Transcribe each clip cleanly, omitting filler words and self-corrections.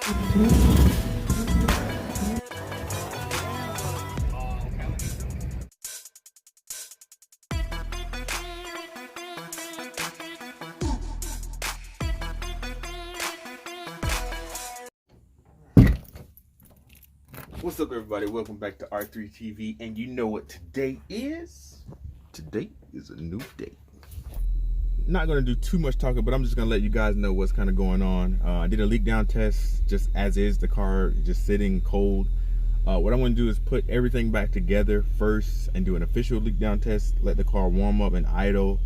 What's up, everybody? Welcome back to R3 TV, and you know what today is? Today is a new day. Not going to do too much talking, but I'm just going to let you guys know what's kind of going on. I did a leak down test just as is, the car just sitting cold. What I'm going to do is put everything back together first and do an official leak down test, let the car warm up and idle,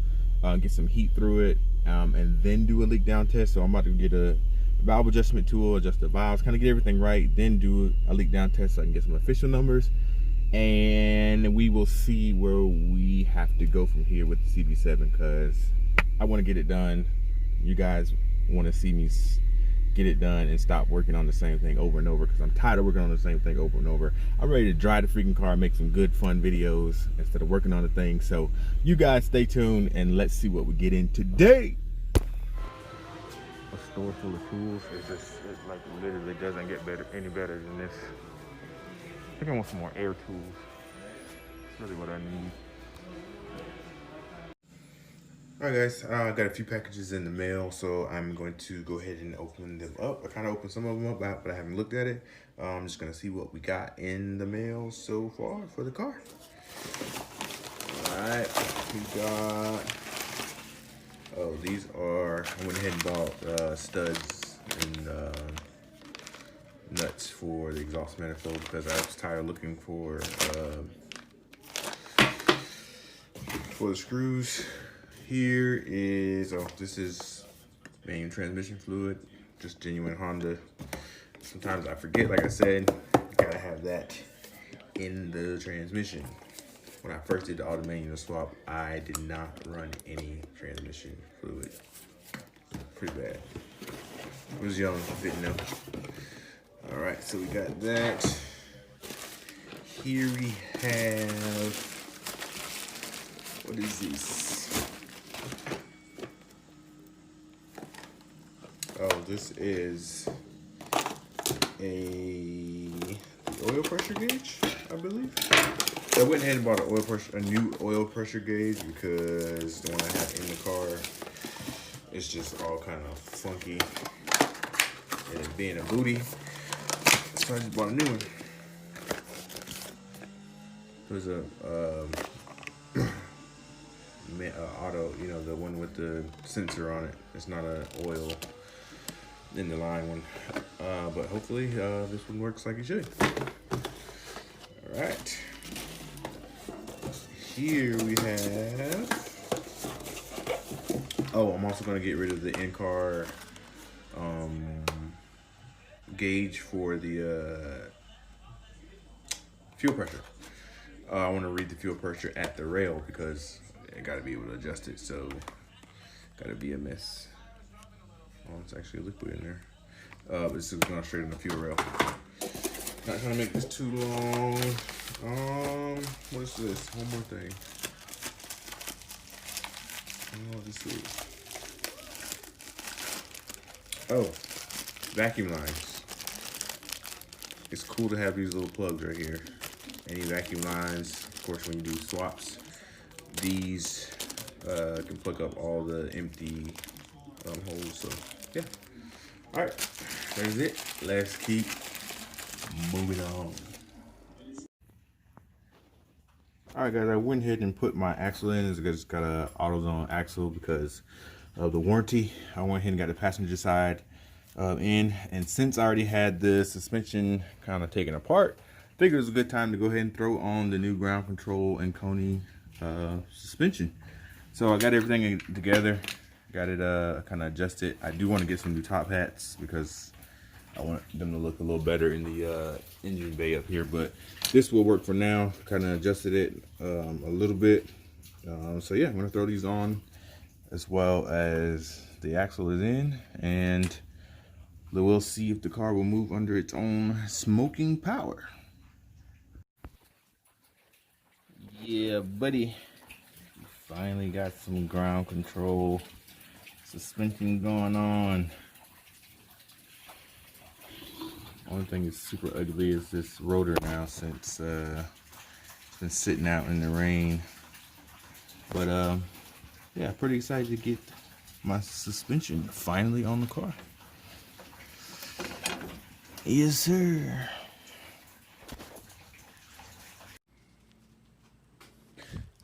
get some heat through it, and then do a leak down test. So I'm about to get a valve adjustment tool, adjust the valves, kind of get everything right, then do a leak down test so I can get some official numbers, and we will see where we have to go from here with the CB7, because I want to get it done. You guys want to see me get it done and stop working on the same thing over and over, because I'm tired of working on the same thing over and over. I'm ready to drive the freaking car, make some good fun videos instead of working on the thing. So you guys stay tuned and let's see what we get in today. A store full of tools. It like literally doesn't get any better than this. I think I want some more air tools. That's really what I need. Alright guys, I got a few packages in the mail, so I'm going to go ahead and open them up. I kind of opened some of them up, but I haven't looked at it. I'm just going to see what we got in the mail so far for the car. Alright, we got... Oh, these are, I went ahead and bought studs and nuts for the exhaust manifold, because I was tired of looking for the screws. Here is, oh, this is manual transmission fluid, just genuine Honda. Sometimes I forget, like I said, gotta have that in the transmission. When I first did the auto manual swap, I did not run any transmission fluid. Pretty bad. I was young, didn't know. All right, so we got that. Here we have, what is this? Oh, this is the oil pressure gauge, I believe. I went ahead and bought a new oil pressure gauge, because the one I have in the car is just all kind of funky and it's being a booty. So I just bought a new one. It was a auto, you know, the one with the sensor on it. It's not an oil in the line one, but hopefully this one works like it should. All right. Here we have, oh, I'm also going to get rid of the in-car gauge for the fuel pressure. I want to read the fuel pressure at the rail, because I got to be able to adjust it, so got to be a mess. Oh, it's actually a liquid in there. But this is going straight on the fuel rail. Not trying to make this too long. What is this? One more thing. I don't know what this is. Oh, vacuum lines. It's cool to have these little plugs right here. Any vacuum lines, of course, when you do swaps, these can plug up all the empty holes. So, yeah. All right, that's it. Let's keep moving on. All right, guys, I went ahead and put my axle in. It's got a AutoZone axle because of the warranty. I went ahead and got the passenger side in, and since I already had the suspension kind of taken apart, I figured it was a good time to go ahead and throw on the new ground control and Coney suspension. So I got everything together, got it kind of adjusted. I do want to get some new top hats because I want them to look a little better in the engine bay up here, but this will work for now. Kind of adjusted it a little bit. So yeah, I'm gonna throw these on as well as the axle is in, and we'll see if the car will move under its own smoking power. Yeah, buddy. Finally got some ground control suspension going on. Only thing that's super ugly is this rotor now, since it's been sitting out in the rain. But yeah, pretty excited to get my suspension finally on the car. Yes, sir.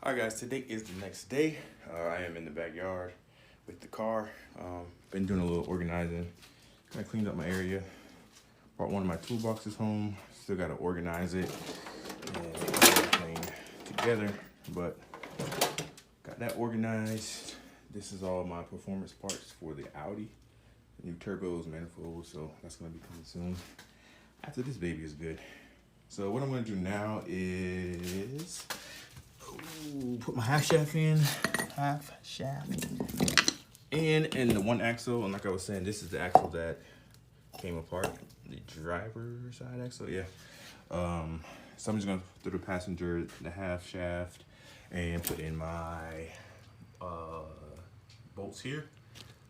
Alright guys, today is the next day. I am in the backyard with the car. Been doing a little organizing. Kind of cleaned up my area. Brought one of my toolboxes home. Still got to organize it and get everything together. But got that organized. This is all my performance parts for the Audi. New turbos, manifolds, so that's going to be coming soon. After this baby is good. So what I'm going to do now is put my half shaft in. And the one axle, and like I was saying, this is the axle that came apart. The driver side axle, yeah. So I'm just gonna throw the passenger, the half shaft, and put in my bolts here,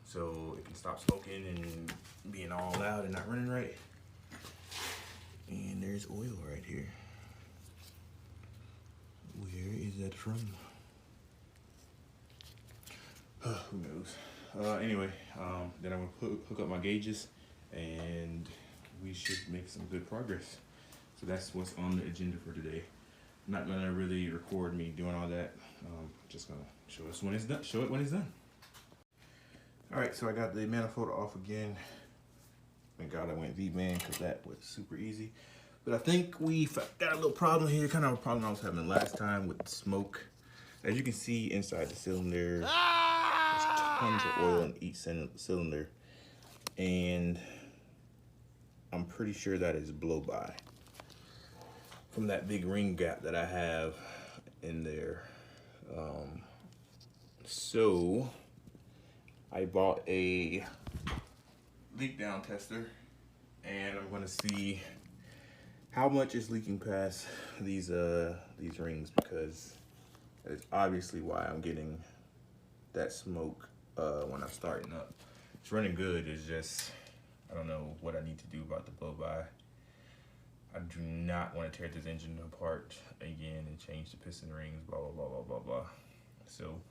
so it can stop smoking and being all loud and not running right. And there's oil right here. Where is that from? Who knows? Anyway, then I'm gonna hook up my gauges, and we should make some good progress. So that's what's on the agenda for today. I'm not gonna really record me doing all that. Just gonna show us when it's done. Show it when it's done. All right, so I got the manifold off again. Thank God I went V-man because that was super easy. But I think we got a little problem here, kind of a problem I was having last time with smoke. As you can see inside the cylinder, there's tons of oil in each cylinder. And I'm pretty sure that is blow-by from that big ring gap that I have in there. So I bought a leak down tester, and I'm gonna see how much is leaking past these rings, because it's obviously why I'm getting that smoke when I'm starting up. It's running good, it's just I don't know what I need to do about the blow-by. I do not want to tear this engine apart again and change the piston rings, blah blah blah blah blah blah. So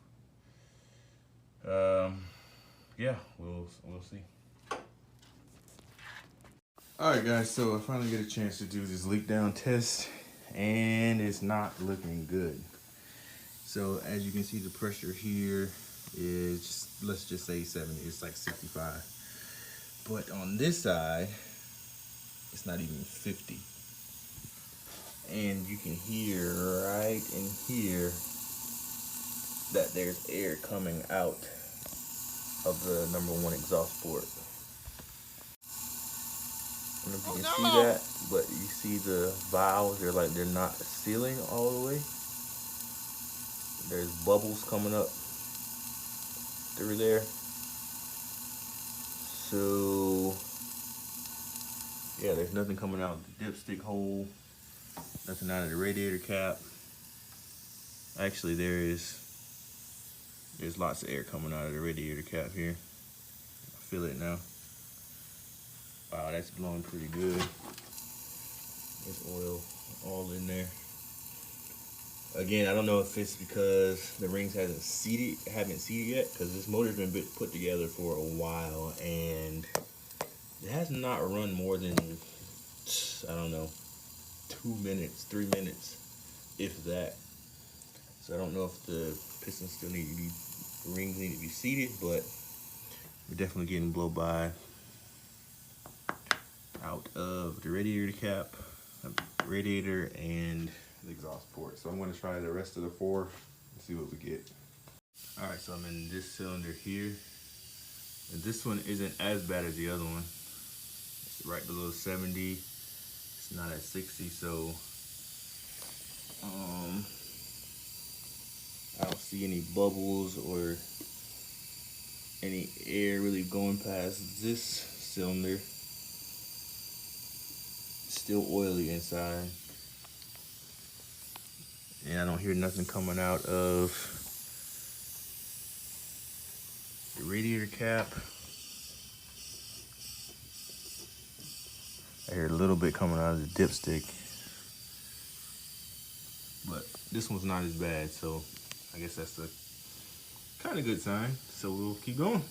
yeah, we'll see. Alright guys, so I finally get a chance to do this leak down test, and it's not looking good. So as you can see, the pressure here is, let's just say 70, it's like 65. But on this side, it's not even 50. And you can hear right in here that there's air coming out of the #1 exhaust port. I don't know if you can see that, but you see the valves, they're not sealing all the way. There's bubbles coming up through there. So yeah, there's nothing coming out of the dipstick hole, nothing out of the radiator cap. Actually, there's lots of air coming out of the radiator cap here. I feel it now. Wow, that's blowing pretty good. There's oil all in there. Again, I don't know if it's because the rings haven't seated yet, because this motor's been put together for a while, and it has not run more than, I don't know, 2 minutes, 3 minutes, if that. So I don't know if the pistons still need to be, the rings need to be seated, but we're definitely getting blow-by out of the radiator cap, radiator, and the exhaust port. So I'm going to try the rest of the 4 and see what we get. All right, so I'm in this cylinder here, and this one isn't as bad as the other one. It's right below 70. It's not at 60, so I don't see any bubbles or any air really going past this cylinder. It's still oily inside. And I don't hear nothing coming out of the radiator cap. I hear a little bit coming out of the dipstick, but this one's not as bad, so I guess that's a kind of good sign. So we'll keep going.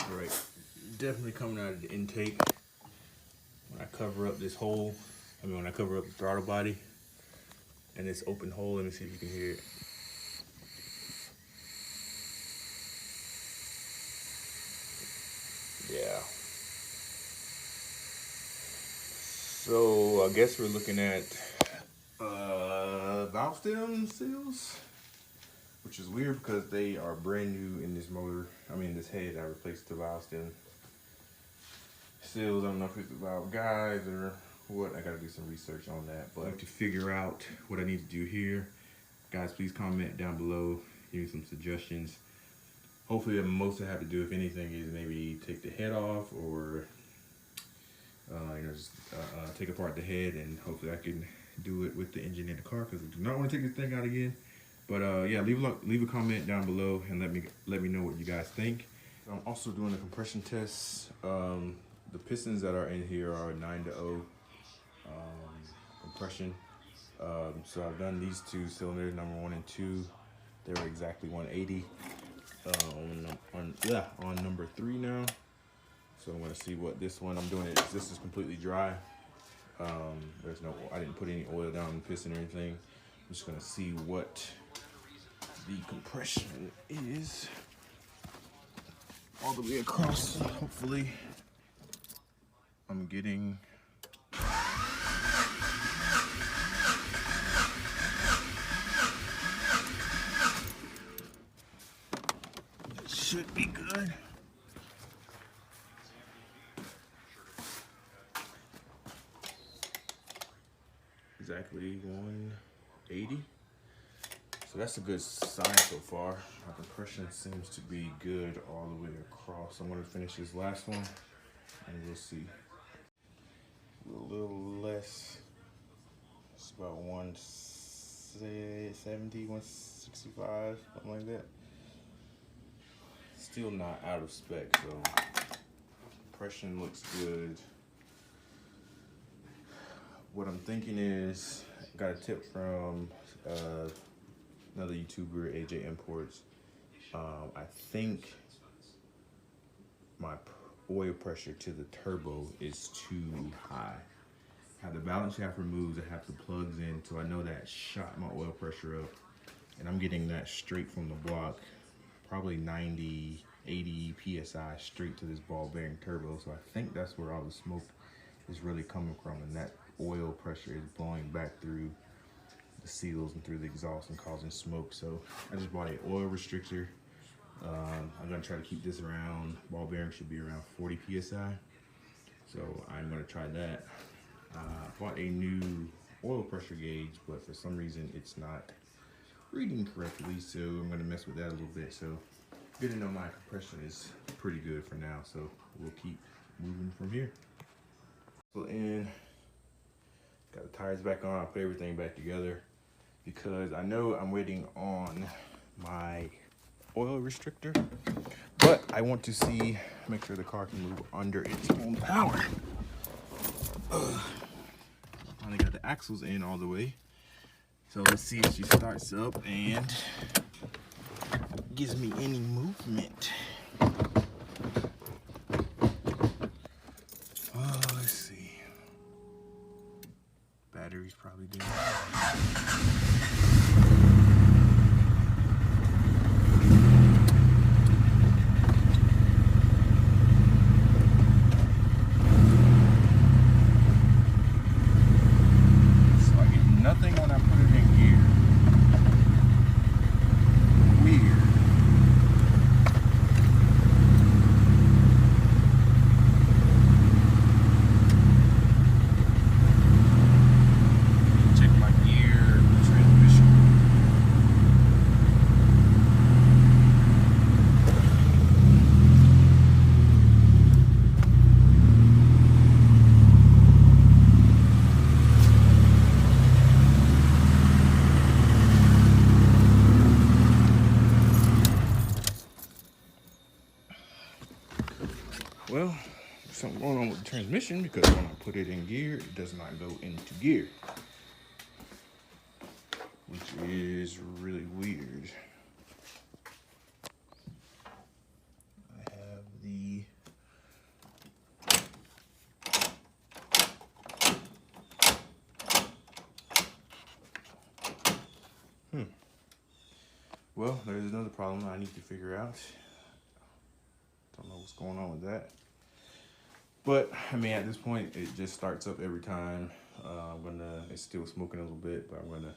All right, definitely coming out of the intake. When I cover up this hole, when I cover up the throttle body and this open hole, let me see if you can hear it. Yeah. So I guess we're looking at valve stem seals, which is weird because they are brand new in this motor. This head. I replaced the valve stem seals. I don't know if it's the valve guides or what. I gotta do some research on that. But to figure out what I need to do here, guys, please comment down below. Give me some suggestions. Hopefully, the most I have to do, if anything, is maybe take the head off, or just take apart the head, and hopefully I can do it with the engine in the car, because I do not want to take this thing out again. But yeah, leave a comment down below and let me know what you guys think. I'm also doing a compression test. The pistons that are in here are 9-0 compression. So I've done these two cylinders, number 1 and 2. They were exactly 180. On number 3 now. So I'm gonna see what this one I'm doing. This is completely dry. I didn't put any oil down the piston or anything. I'm just gonna see what the compression is all the way across. Hopefully I'm getting it should be good. Exactly 180. So that's a good sign so far. My compression seems to be good all the way across. I'm gonna finish this last one and we'll see. A little less. It's about 170, 165, something like that. Still not out of spec, so compression looks good. What I'm thinking is, I got a tip from another YouTuber, AJ Imports. I think my oil pressure to the turbo is too high. I had the balance shaft removed, I have the plugs in, so I know that shot my oil pressure up. And I'm getting that straight from the block, probably 90, 80 PSI straight to this ball bearing turbo. So I think that's where all the smoke is really coming from, and that oil pressure is blowing back through the seals and through the exhaust and causing smoke. So I just bought an oil restrictor. I'm gonna try to keep this around, ball bearing should be around 40 PSI. So I'm gonna try that. Bought a new oil pressure gauge, but for some reason it's not reading correctly. So I'm gonna mess with that a little bit. So good to know my compression is pretty good for now. So we'll keep moving from here. So got the tires back on, I put everything back together because I know I'm waiting on my oil restrictor, but I want to make sure the car can move under its own power. Finally got the axles in all the way. So let's see if she starts up and gives me any movement. Let's see. Battery's probably doing so I get nothing when I put it in gear. going on with the transmission because when I put it in gear, it does not go into gear, which is really weird. I have the well, there's another problem I need to figure out. Don't know what's going on with that. But I mean, at this point, it just starts up every time. It's still smoking a little bit, but I'm gonna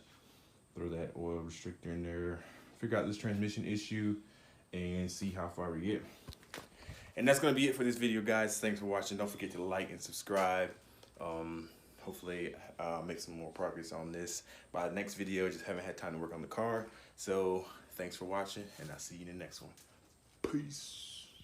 throw that oil restrictor in there, figure out this transmission issue, and see how far we get. And that's gonna be it for this video, guys. Thanks for watching. Don't forget to like and subscribe. Hopefully I'll make some more progress on this by the next video. Just haven't had time to work on the car. So thanks for watching, and I'll see you in the next one. Peace.